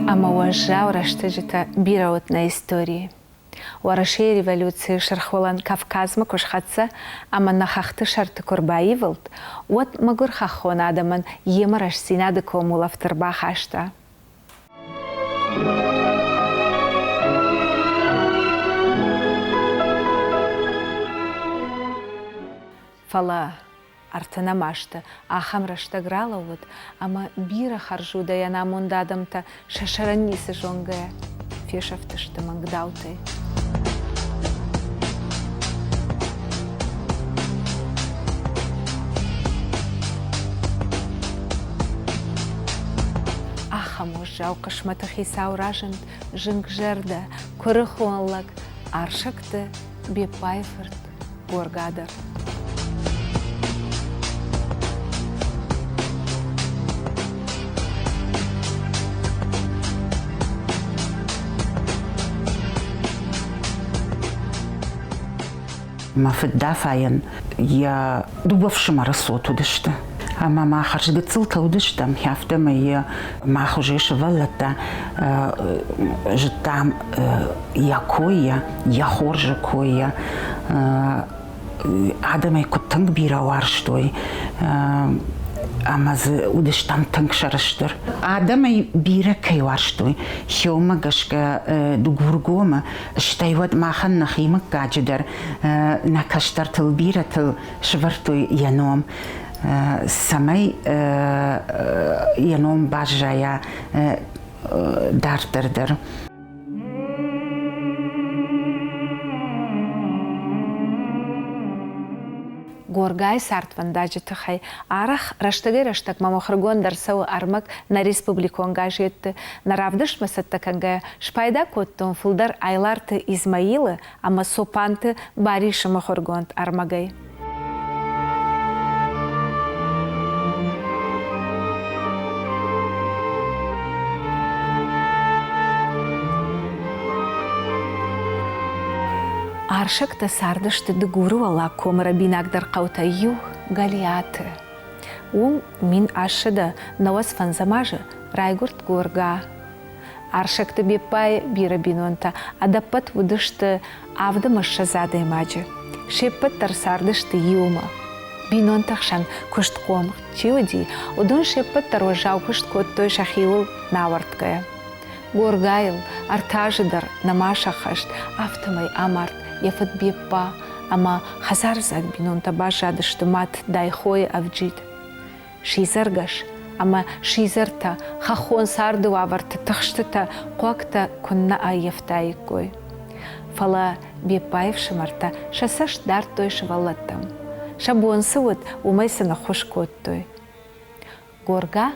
ама уажжа ураштэжыта бираутна истории. Уарашей революции шархвалан Кавказма кушхатса, ама нахахты шарты курбаивылт, вот магур хахон адаман емараш синады комула втырба хашта. Фала артына машты, ахам раштаграла вот, ама бира харжуда яна мундадамта шашараннисы жонгая, фешафтышты мангдауты. Ахам ужау кашматахи сауражент, жинг жерда, курыхуанлак, аршакты, бепайфырт, горгадар. ما في الدافعين يا دوبف شمر الصوت ودشته أما ما خرج قتلت ودشته محافظة ما هي ما خرجش ولدته جتام يا كويا يا خرج كويا عدم يكون كبيرة وارشتوي أما ودش تام تنكشرشتر عدم بيرة كي وارشتوي شوما قشك دوغورغوما اشتايود ما خلنا خيمك قاجدر نكشتر تلبيرة شفرتوي ينوم سمي ينوم باجايا دار دردر Горгай сартван даджиты хай. Арах раштак мамохргон дарсау армак на республику ангажетты. Наравдыш масаттаканга шпайда коттон фулдар айларты Измаилы, ама сопанты бариша махоргонт армагай. Аршакта сардышты дыгуру ала комара бинагдар қаута юх галиаты. Мин ашыда навас фанзамажы райгурт горга. Аршакта бепай бира бинонта адапат вудышты авда машазада имаджы. Шеппат тарсардышты юма. Бинонтахшан кушт комх чиуди, удун шеппат тарважау кушт коттой шахиул наварткая. Горгайл артажыдар намашахашт автомай амарт. Яфат беппа, ама хазарзак бинонта бажадышты мат дайхой авджид. Шизаргаш, ама шизарта хахон сарду аварта тахштыта қуакта күнна айефтайкой. Фала беппаев шымарта шасаш дар той шывалаттам. Шабуансы вот умайсына хош коттой. Горга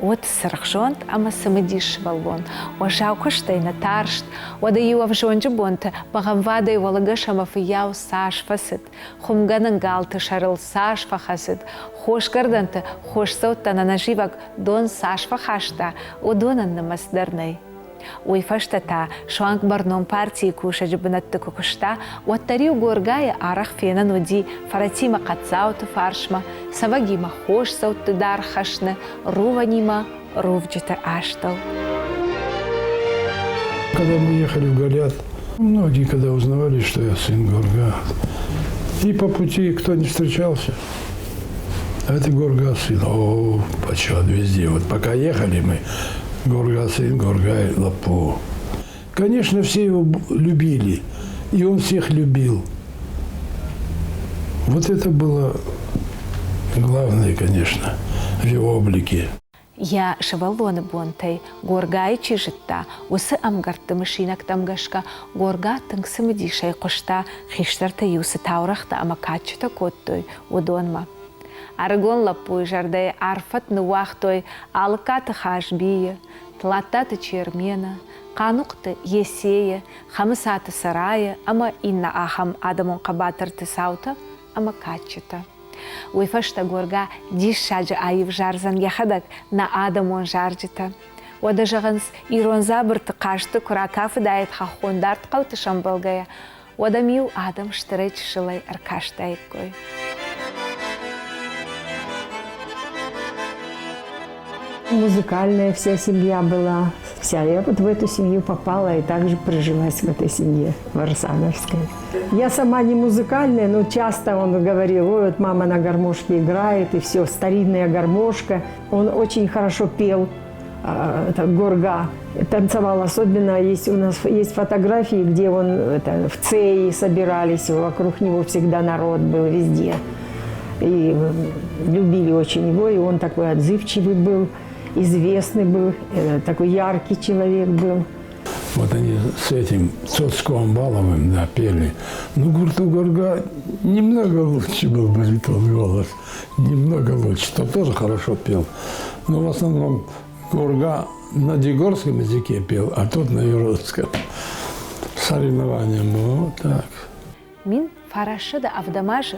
от сырхжонт, ама самедиш валбон. Ожаукаштай на таршт, одаю авжонджи бонта, багамвадай валагаш ама фияу саш фасит. Хумганангалты шарыл саш фахасит. Хош гарданта, хош саутта на наживак дон саш фахашта, одонан намасдарнай. Ой фаштата, шуанг барном партии кушаджи бнатты кукушта, оттарил горгая арах фена нуди, фаратима кацауту фаршма, савагима хош саутты дархашны, руванима рувджита аштал. Когда мы ехали в Галиат, многие когда узнавали, что я сын Горга, и по пути кто не встречался, а это Горга сын, о, почет везде. Вот пока ехали мы, Горга сын, Горгай Лапо. Конечно, все его любили, и он всех любил. Вот это было главное, конечно, в его облике. Я шавалоны бонтай, горгай чижитта, усы амгарты мышинак тамгашка, горга тыңсымыдишай кошта, хиштарта юсы таурахта амакачыта коттой, удонма. Аргон лапуй жардай арфат нуахтой, алкаты хашбия, тлататы чермена, канукты есея, хамысаты сарая, ама инна ахам адамон кабатырты саута, ама качыта. Уйфашта горга дишаджа айып жарзан яхадак на адамон жарджита. Ода жағынс иронза бірті қашты күракафы дайет хахондарт қауты шамбалгая. Ода мил адам штырыч шылай аркаштайып кой. Музыкальная вся семья была. Вся. Я вот в эту семью попала и также прижилась в этой семье Варсановской. Я сама не музыкальная, но часто он говорил: ой, вот мама на гармошке играет, и все, старинная гармошка. Он очень хорошо пел, это Горга, танцевал. Особенно у нас есть фотографии, где он в Цеи собирались, вокруг него всегда народ был везде. И любили очень его, и он такой отзывчивый был, известный был, такой яркий человек был. Вот они с этим Цоцком Баловым, да, пели. Ну, Гурту Горга немного лучше был баритон голос, немного лучше. Тот тоже хорошо пел. Но в основном Горга на дегорском языке пел, а тот на юродском. Соревнования было вот так. Мин фарашыда авдамажы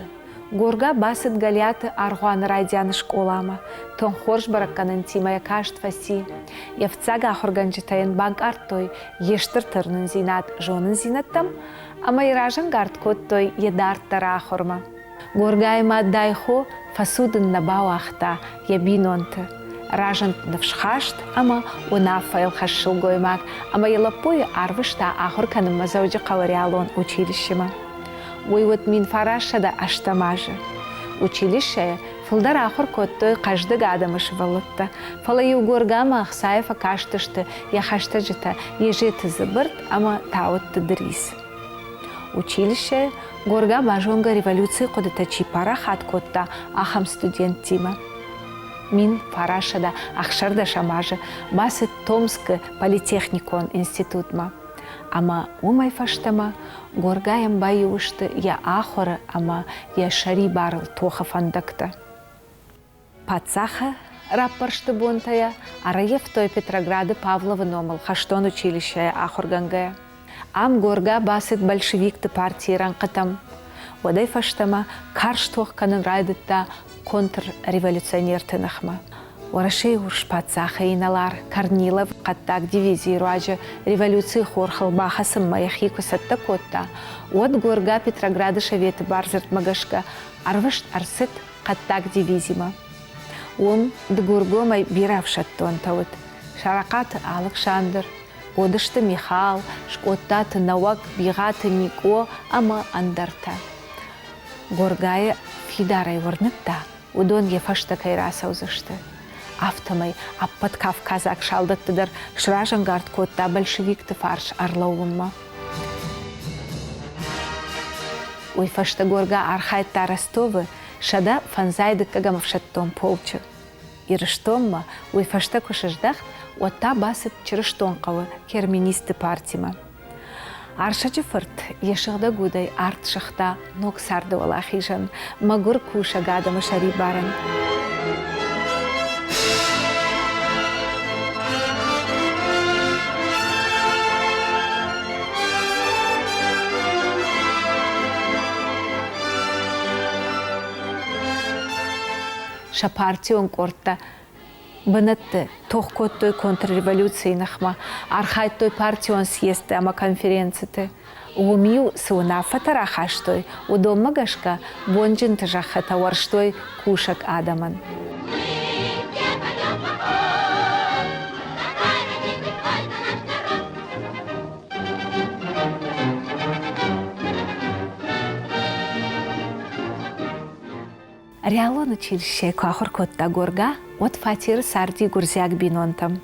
Горга басыт галяты аргуан радианы школама, тон хорш баракканын тимая каштфаси. Явцага ахорганжитайын банк артой, ештір тырнын зинат, жонын зинаттам, ама иражан гарткот той едарттара ахорма. Горгайма дайхо фасудын набау ахта, ябинонты. Ражан навшхашт, ама унафайл хашшыл гоймак, ама елапой арвышта ахорканым мазауджи кавариалон училищема. Ой, вот мин фарашада аштамажы. Училище фылдар ахыр коттой каждый гадамыш валытта. Фалаю горгама ахсаева каштышты, яхашта жита, ежеты зыбырт, ама таутты дрис. Училище горга бажонга революции кодыта чипара хат котта ахам студент тима. Мин фарашада ахшарда шамажы, басы Томск политехникон институтма. Ама умай фаштама, горгаем баюшты, я ахора, ама я шари барыл тоха фандакта. Пацаха раппаршты бонтая, араев той Петрограды Павлова номал, хаштон училищая ахоргангая. Ам горга басит большевикты партии ранкатам. Водай фаштама карш тох канын райдытта контрреволюционер тынахма. Орашей урш пацаха иналар, Корнилов, каттак дивизии руаджа, революции хорхал бахасым маяхи кусатта котта. От горга Петрограды шаветы барзырт магашка, арвышт арсыт каттак дивизима. Дгургомай биравшат тонтавыт. Шаракаты Александр, одышты Михал, шкоттаты Навак, бигаты Нико, ама андарта. Горгая фидарай ворнытта, удон ефашта кайраса узышты. Автомай аппат Кавказак шалдаттыдар шражан гард котта большевикты фарш арлауымма. Ой фашта горга архайтта Ростовы шада фанзайды кагамовшаттон полчы. Ирыштомма ой фашта кушыждах отта басыт чырыштонқавы керминисты партима. Аршачы фырт ешығда гудай арт шықта нок сарды олахижан, магур куша гадамы шари баран. Партион корта бынытты тохкот той контрреволюции нахма архайт той партион съезды ама конференцияты умию суна фатарахаштой удом магашка бонжин тажахата варштой кушак адаман. Реалон училище кахор котта горга от фатир сарди гурзяк бинонтам.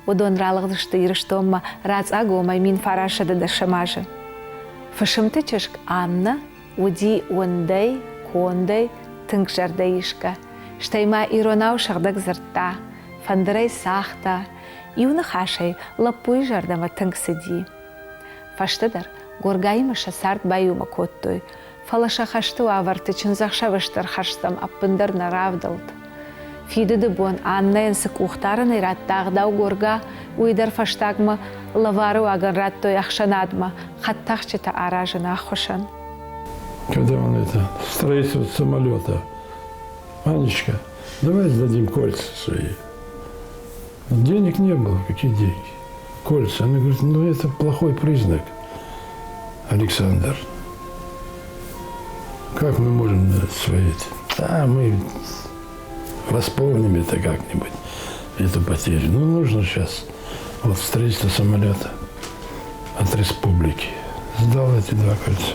Удон ралгдышты ирыштомма рац агомай мин фарашада да шамажы. Фашымты чышк Анна, уди ондай, кондай, тынк жардаишка. Штайма иронау шагдак зыртта, фандырай сахта, иуны хашай лапуй жардама тынк сиди. Фаштыдар горгайма шасарт баюма коттой. Фалаша хашту аварты чынзақша выштар хаштам аппындар наравдалд. Фидыды бон Анна янсы кухтарын ираттағдау горга уйдар фаштагма лавару аган раттой ахшанадма хаттахчыта аражына ахошан. Когда он строительство самолета, Анечка, давай сдадим кольца свои. Денег не было, какие деньги? Кольца. Она говорит, ну это плохой признак, Александр. Как мы можем свои? А мы восполним это как-нибудь, эту потерю. Ну, нужно сейчас Вот строительство самолета от республики. Сдал эти 2 кольца.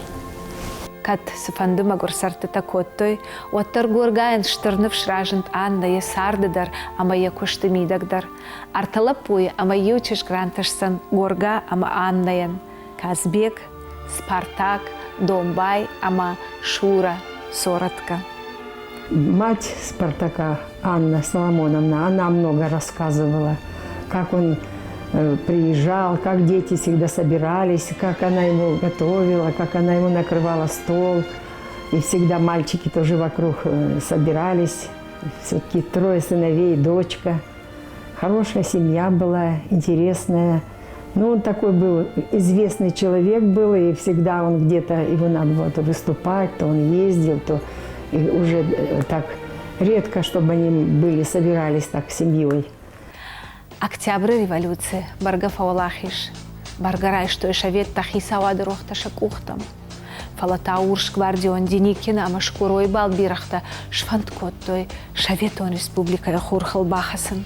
Kad sfandima gursarti takottoi, ottar gurgain shtarnıf şrajant annaya sardadar ama yakushti midagdar. Artalapuy ama yuchish grantaşsan gurga ama annayan. Kazbek, Спартак, Донбай, ama Шура, Соротка. Мать Спартака, Анна Соломоновна, она много рассказывала, как он приезжал, как дети всегда собирались, как она его готовила, как она ему накрывала стол. И всегда мальчики тоже вокруг собирались. Все-таки 3 сыновей, дочка. Хорошая семья была, интересная. Ну, он такой был, известный человек был, и всегда он где-то, его надо было то выступать, то он ездил, то и уже так редко, чтобы они были, собирались так семьей. Октябрь революции, барга фаулахиш, баргарай, что и шавет тахиса вадырохта шакухтам. Фалата урш гвардион Деникина, ама шкурой балбирахта, шванткоттой, шаветон республика яхурхал бахасан.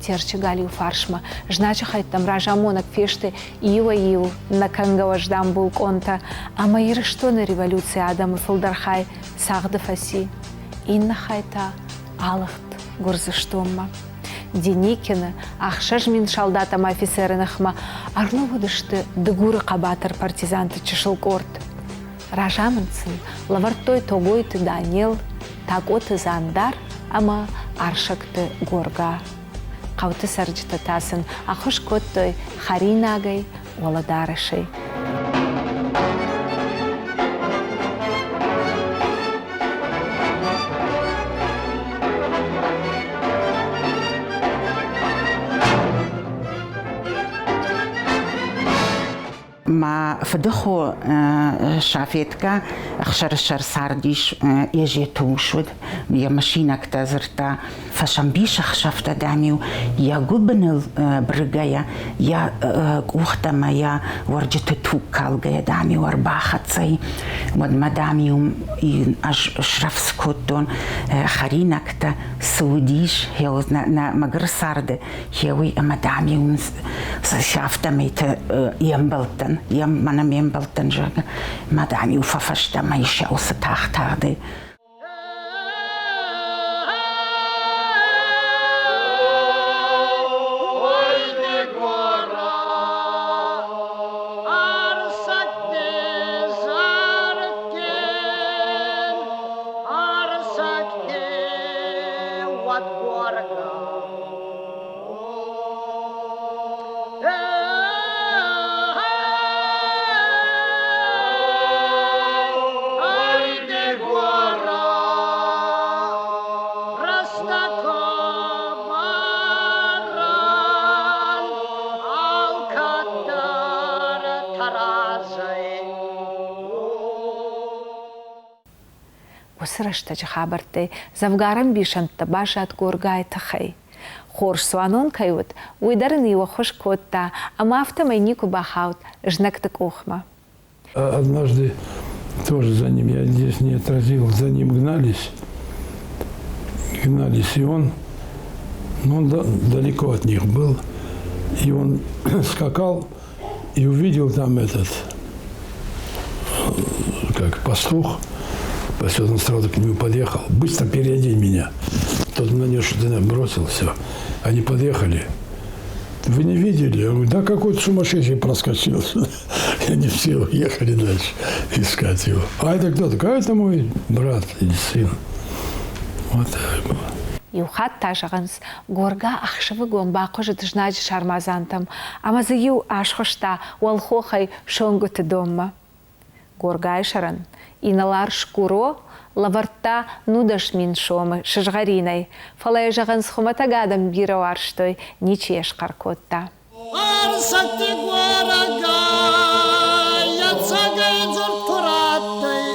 Терчи галию фаршма, жнача хайтам ражамонак феште ива на кангава ждам был конта, ама иры что на революции Адам и Фалдархай сагда фаси. Инна хайта алахт гурзыштомма. Деникина, ахшаш мин шалдатам офицерынахма, арно будышты дыгуры қабатыр партизанты чешылкорт. Ражамынсын, лавартой тогойты Данил, таготы зандар, ама аршакты горга. Қауты сарджыта тасын, ахуш коттой харинагай оладарышей. ما فدخو شافيتكا اخشر سارديش يجي توشود يا ماشينا كتازرتا فشمبيش اخشفتا داميو يا جبن البرغايا يا وقتما يا ورجت توكالغا يا داميو 4 خطي ود مداميو اش شرف سكوتون خرينكتا سوديش هي на مغرسارد هي مداميو شافتا ميت يمبلتن mana membelten žaga, madami ufafašta ma iša usatahtarde. Сръща хабарте, завгарам бишанта башат горгай тахай. Хорш суанон кают, уйдарен его хош котта, а мафта майнику бахаут, жнак так охма. Однажды тоже за ним, я здесь не отразил, за ним гнались, и он далеко от них был, и он скакал и увидел там этот, как пастух. Он сразу к нему подъехал. Быстро переодень меня. Тот на нее что-то бросил, все. Они подъехали. Вы не видели? Я говорю, да какой-то сумасшедший проскочил. И они все уехали дальше искать его. А это кто такой? А это мой брат или сын. Вот так было. Юхат тажаганс, горга ахшавы гомбако жиджнаджи шармазантам, амазаю ашхошта, уалхохай шонгуты дома. Горгай шаран. Иналар шкуро, лаварта нудаш мин шомы, шыжгаринай. Фалай жаган схоматагадам бираварштой, ничеш каркотта. Арсати горага, я цагай дзортураттай,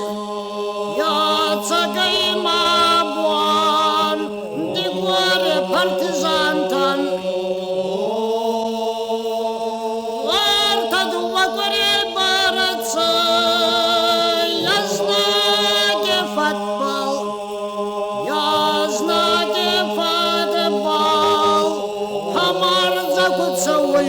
я цагай мабуан, ди горе партизантан. Варта дува горе бараца, so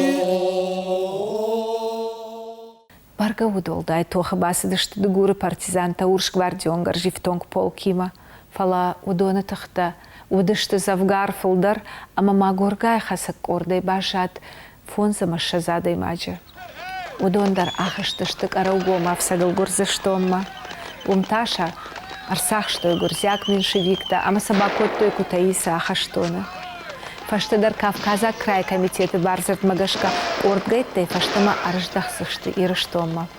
Барга удолдай тоха басыдышты дугуры партизанта урш гвардионгар живтонг полкима. Фала удона тахта удышты завгар фылдар, ама магургай хасак ордай башат фонза машазадай маджа. Удондар ахыштыштык араугома всагыл гурзыштомма. Умташа арсахштой гурзяк меньшевикта, ама собакот той кутаиса ахаштона. Фаштадар Кавказа край комитеты барзарт магашка ордгайттай фаштама арыждахсышты ирыштомма.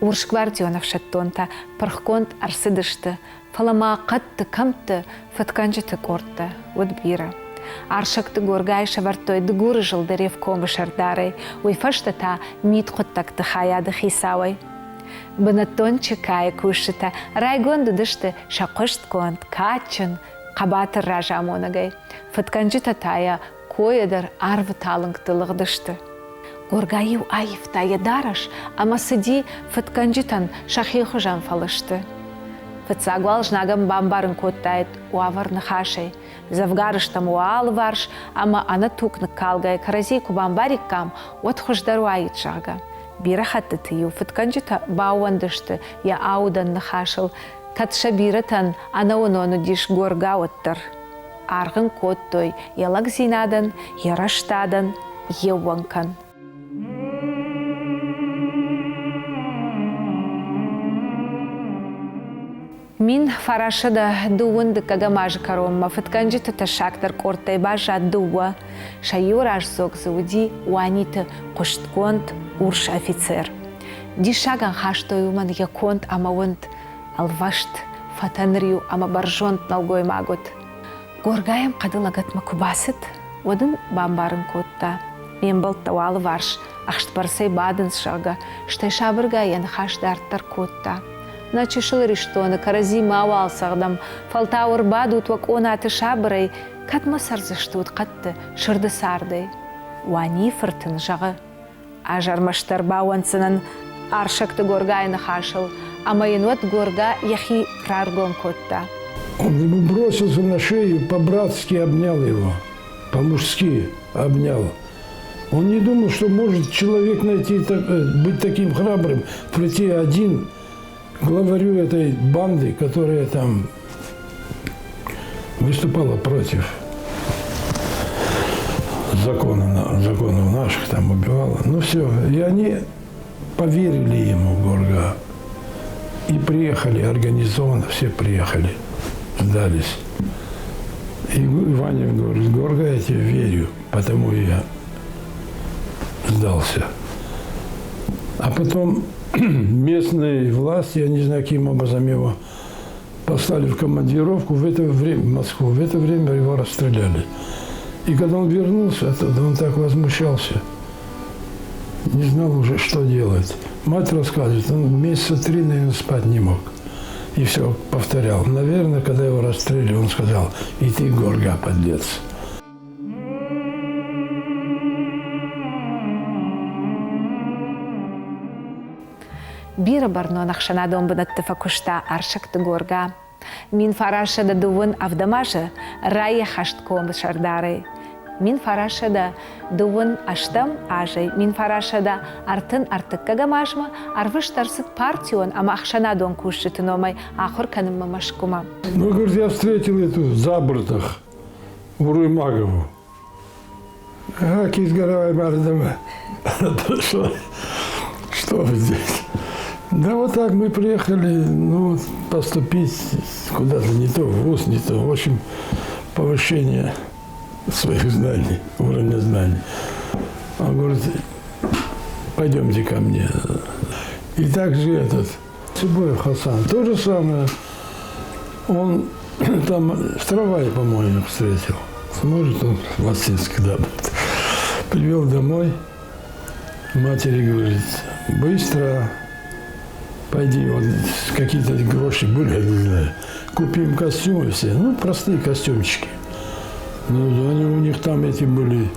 Урш гвардионов шаттонта пархконт арсыдышты, фалама қатты камты фатканжыты кортта, вот бира. Аршакты горгай шавартой дгуры жылдарев комы шардарай, уй фаштата мит хоттакты хаяды хисавай. Бынаттон чекай кушыта, райгонды дышты шақышт конт, качын, қабатыр ража монагай. Фатканжы татая койыдар арвы талыңқтылық дышты. Горгайыу айыфта ядараш, ама сыди фатканжытан шахиху жан фалышты. Фатсагуал жнагам бамбарын коттайт уаварны хашай. Завгарыштам уал варш, ама ана тукны калгай каразейку бамбариккам отхуждару айыт жага. Бира хатты тыю фатканжыта бауандышты я аудан нахашыл. Катша биратан ана онону диш горга оттыр. Арғын коттой ялак зинадан, яраштадан, еуанкан. Мин фарашада дуунды кагамажы каромма, фатканжыты ташактар кортай бажа дуа, шайораш зог зауди уаниты коштконт урш офицер. Дишаган хаштой уман яконт амаунд алвашт фатанрию ама баржонт налгой магот. Горгаем кадылагат макубасыт, одын бамбарын котта. Мен был тауалы варш, ахшт барсай бадын шага, штай шабырга ян хаштартар котта. Начешыл рештоны, карази мауал сағдам, фалтауыр бадут вак онаты шабырай, катма сарзыштуд қатты, шырды сардай. Уани фыртын жағы. Ажармаштар бауансынан аршакты горгайны хашыл, ама енуат горга яхи праргом котта. Он бросился на шею, по-братски обнял его, по-мужски обнял. Он не думал, что может человек быть таким храбрым, прийти один главарю этой банды, которая там выступала против законов наших, там убивала. Ну все, и они поверили ему, Горга, и приехали организованно, все приехали, сдались. И Ваня говорит: Горга, я тебе верю, потому я сдался. А потом местные власти, я не знаю, каким образом его послали в командировку в это время, в Москву. В это время его расстреляли. И когда он вернулся оттуда, он так возмущался. Не знал уже, что делать. Мать рассказывает, он месяца 3, наверное, спать не мог. И все повторял. Наверное, когда его расстреляли, он сказал: и ты, Горга, подлец. Бира барно нахшанадон бынатты факушта аршакты горга. Мин фарашада дувын авдамажы рая хаштком шардарай. Мин фарашада дувын аштам ажай. Мин фарашада артын артык кагамажма, арвыштарсыт партион, ама ахшанадон кушчыты номай, ахор каным мамашкума. Ну, говорит, я встретил эту за бортах Уруймагову. Как изгоровай бардама. Что вы здесь? Да вот так мы приехали, ну, поступить куда-то не то, в ВУЗ, не то. В общем, повышение своих знаний, уровня знаний. Он говорит: пойдемте ко мне. И также этот Цыбоев Хасан, то же самое. Он там в трамвае, по-моему, встретил. Смотрит он в Лосинск, да. Привел домой. Матери говорит: быстро пойди, вот какие-то гроши были, я не знаю, купим костюмы все, ну, простые костюмчики. Ну, они у них там эти были,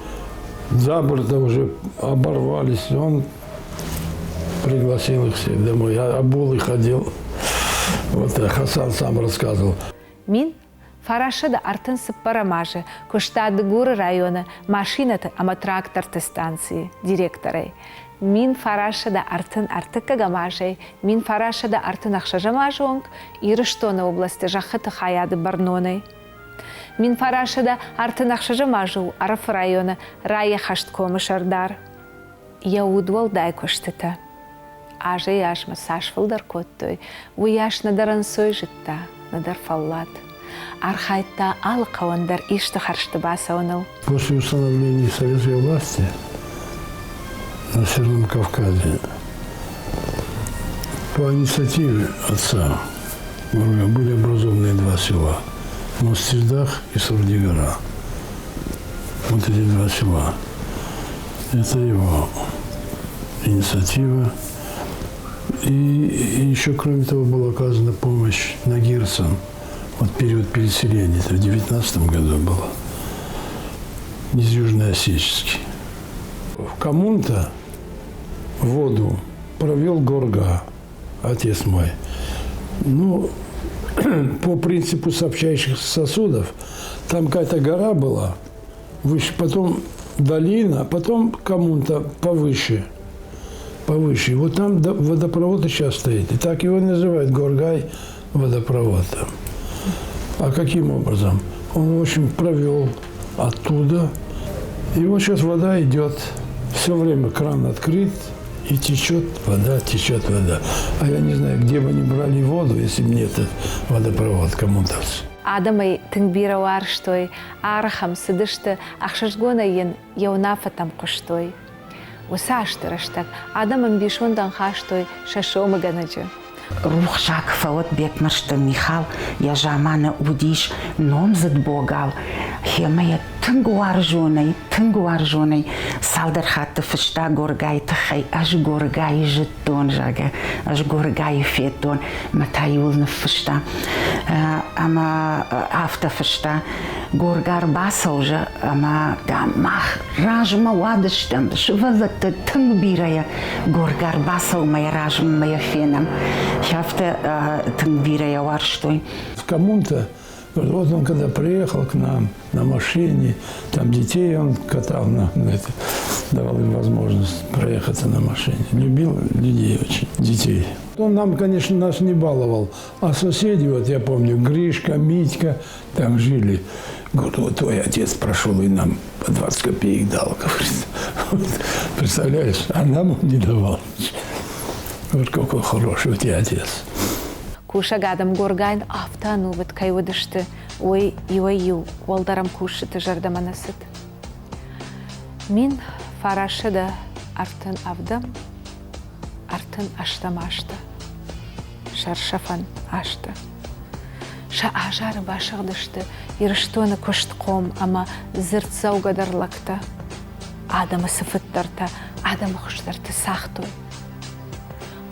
за борта уже оборвались. Он пригласил их всех домой, я обул их, одел. Вот Хасан сам рассказывал. Мин фарашыда артын сыппарамажы, куштады гуры районы, машинаты ама тракторты станции, директоры. Мин фарашыда артын артыккагамажы, мин фарашыда артын ақшажамажонг, Ирыштоны областы жахыты хаяды барноны. Мин фарашыда артын ақшажамажу, Арф районы, рая хашткомы шардар. Я удвал дай куштыта. Аже яшма сашфылдар коттой, у яш надаран сой житта, надар фаллат. Архайтта алқавандар ишты харшты басауныл. После установления советской власти на Северном Кавказе по инициативе отца были образованы 2 села – Мостиждах и Сурдигара. Вот эти 2 села. Это его инициатива. И еще, кроме того, была оказана помощь нагирцам. Вот период переселения, это в 19 году было, из Южно-Осетии. В Коммунта воду провел Горга, отец мой. Ну, по принципу сообщающих сосудов, там какая-то гора была, выше, потом долина, потом Коммунта повыше. Повыше. Вот там водопровод сейчас стоит. И так его называют Горгай водопровод. А каким образом? Он, в общем, провел оттуда. И вот сейчас вода идет. Все время кран открыт, и течет вода, течет вода. А я не знаю, где бы они брали воду, если бы не этот водопровод коммунтовцы. Адамай тыңбирауар штой, арахам сыдышты, ақшашгонайын яунафатам құштой. Осы аштыраштак, адамым бишондан хаштой, шашомы ганаджы. Рухшак фаот бекмашты Михал, я жаманы удиш, ном задбогал. Хемая тынгуар жонай, салдар хатты фышта горгай тахай, аж горгай жеттон жага, аж горгай феттон, матаюлны фышта, ама авто фышта, горгар басал же, ама да мах ражма ладыштам, швазатты тынгбирая, горгар басал моя ражма моя фенам, хяфта тынгбирая варштой. В Коммунта, вот он когда приехал к нам на машине, там детей он катал, давал им возможность проехаться на машине. Любил людей очень, детей. Он нам, конечно, нас не баловал, а соседи, вот я помню, Гришка, Митька, там жили. Говорит, вот твой отец прошел и нам по 20 копеек дал, говорит. Вот, представляешь, а нам он не давал. Вот какой хороший у тебя отец. Кушаг адам горгайн автану вит кайвыдышты, ой ю, волдарам кушыты жардаманасыт. Мин фарашыда артын авдам, артын аштамашты. Шаршафан ашты. Ша ажары башығдышты, ирыштоны көштқом, ама зыртзау гадарлакта. Адамы сыфыттарта, адамы құштарты сақтой.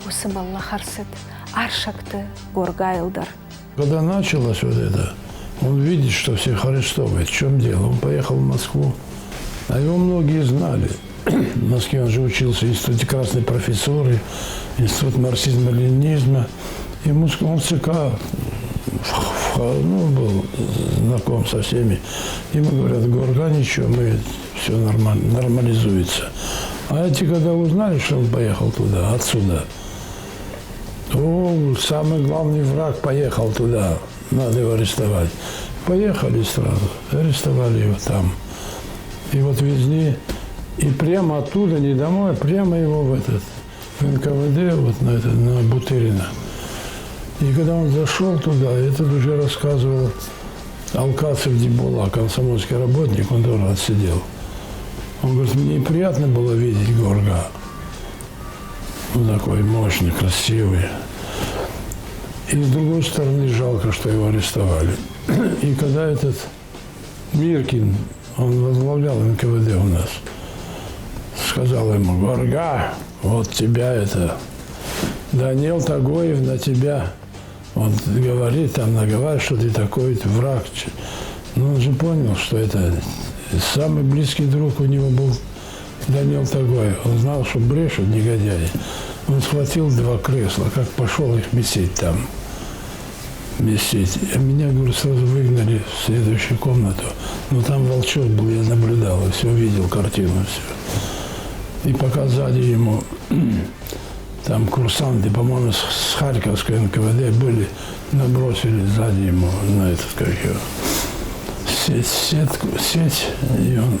Осы балла харсыт. Аршакты горгайлдар. Когда началось вот это, он видит, что всех арестовывает. В чем дело? Он поехал в Москву, а его многие знали. В Москве он же учился в институте красной профессуры, институт марксизма-ленинизма. Ему он в ЦК был знаком со всеми. Ему говорят, Горга, ничего, все нормализуется. А эти, когда узнали, что он поехал туда, отсюда, то самый главный враг поехал туда, надо его арестовать. Поехали сразу, арестовали его там. И вот везли, и прямо оттуда, не домой, а прямо его в НКВД, вот на Бутырина. И когда он зашел туда, этот уже рассказывал Алкасов Дебула, комсомольский работник, он тоже отсидел. Он говорит, мне приятно было видеть Горга. Он такой мощный, красивый. И с другой стороны, жалко, что его арестовали. И когда этот Миркин, он возглавлял НКВД у нас, сказал ему, Горга, вот тебя это, Даниил Тагоев на тебя, он говорит, там наговаривает, что ты такой враг. Но он же понял, что это самый близкий друг у него был Даниил Тагоев. Он знал, что брешут негодяи. Он схватил 2 кресла, как пошел их месить там. месить. А меня, говорю, сразу выгнали в следующую комнату. Но там волчок был, я наблюдал, и все видел, картину все. И пока сзади ему там курсанты, по-моему, с Харьковской НКВД были, набросили сзади ему на этот, как его, сеть, и он...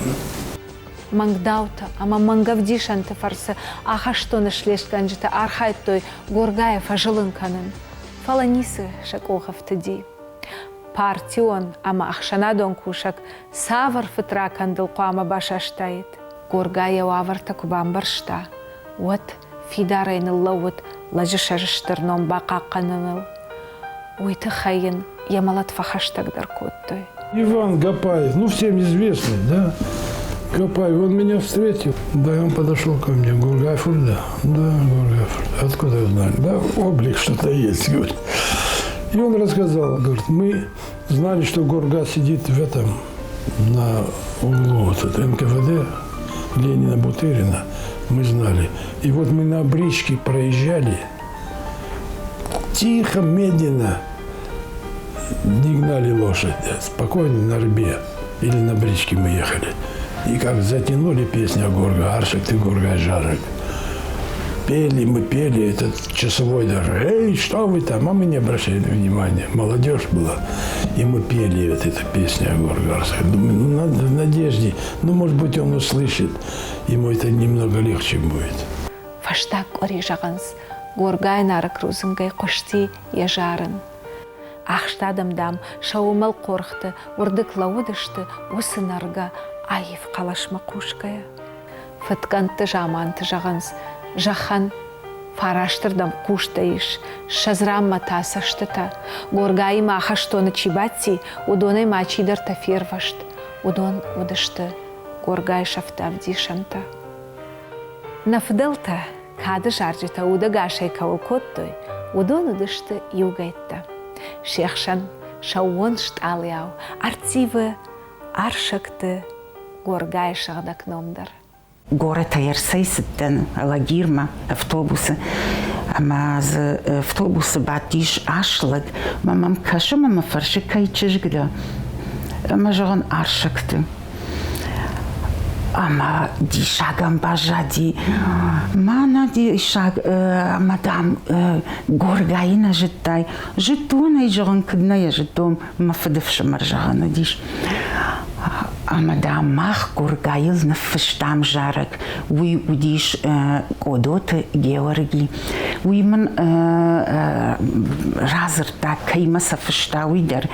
Мангдаута, ама мангавдишанты фарсы, аха что нашлешканжита архайт той Горгаев ажилынканын. Фаланисы шакохов тыди. Партион, ама ахшанадон кушак, савар фытра кандылку ама башаштайт. Горгая уаварта кубан баршта. Вот фидарайны лауыт лажышарыштырном бақаққаныныл. Уйты хайын ямалат фахаштагдар коттой. Иван Гапаев, ну всем известный, да? Гапаев, он меня встретил. Да, он подошел ко мне. Горгафур, да. Да, Горгафур. Откуда вы знали? Да, облик что-то есть, говорит. И он рассказал, говорит, мы знали, что Горга сидит в этом, на углу вот это НКВД, Ленина Бутырина. Мы знали. И вот мы на бричке проезжали, тихо, медленно, не гнали лошадь, спокойно на рбе. Или на бричке мы ехали. И как затянули песню Горга, Аршик ты, Горга, Жарик. Пели, мы пели, этот часовой даже, эй, что вы там, а мы не обращали внимания. Молодежь была, и мы пели вот эту песню Горга, Аршик. Думаю, ну надо в надежде, ну может быть он услышит, ему это немного легче будет. Фаштак ори жағынс, Горгай нары крузынгай қошти ежарын. Ахштадамдам шаумал қорықты, урдык лаудышты, усынарға айып қалашма қушкая. Фытканты жаманты жағынс, жахан фараштырдам куштаиш, шазрамма тасаштыта, Горгай маха штоны чибатси, удонай мачидар тафирвашт, удон удышты, Горгай шафтавдишанта. Нафдылта, кады жаржыта уда гашай кауылкоттой, удон удышты югайтта. Шехшан шауон шталыяу, артивы, аршыкты, Горгай шағдак номдар. Город Аярсайсыттан, Алагирма, автобусы. Ама за автобусы батиш ашлык, мамам кашы мама фаршы кайчыжгда. Ама жағын аршыкты. Ама ди шагам бажади, мана ди шаг, мадам Горгайна життай, житона и жағын кыдная житом, мафыдывшы маржағаны диш. Ама да мах Горгаил на фыштам жарак, уй удиш кодоты Георги, уй ман разырта каймаса фышта уйдер,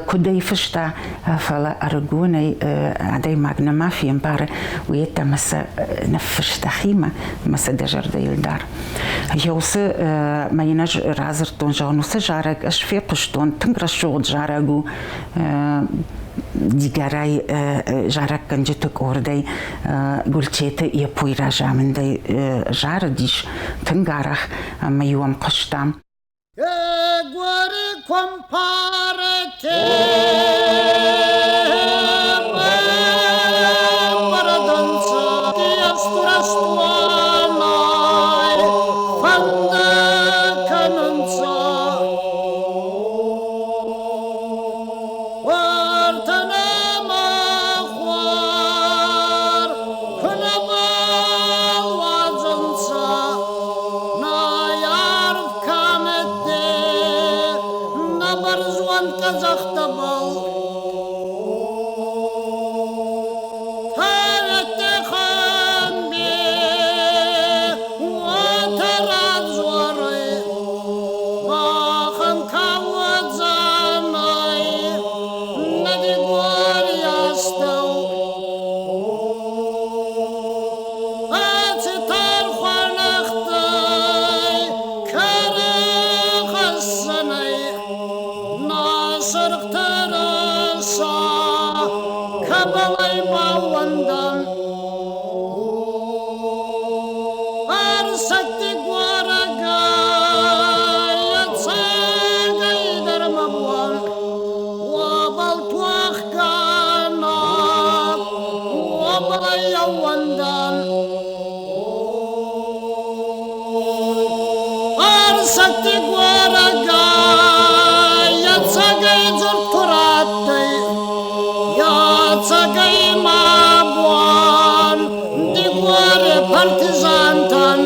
кудай фышта фала аргонай адай магна мафиям пара уйта маса на фышта хима маса дежарда илдар. Яусы майнаж разыртон жанусы жарак, аш фепыштон тынграшот жарагу, Дигарай жарак канжеток ордай гулчеты и пуйра жамындай жары диш тынгарах маюам қыштам. Sakti guaragai Partyzanten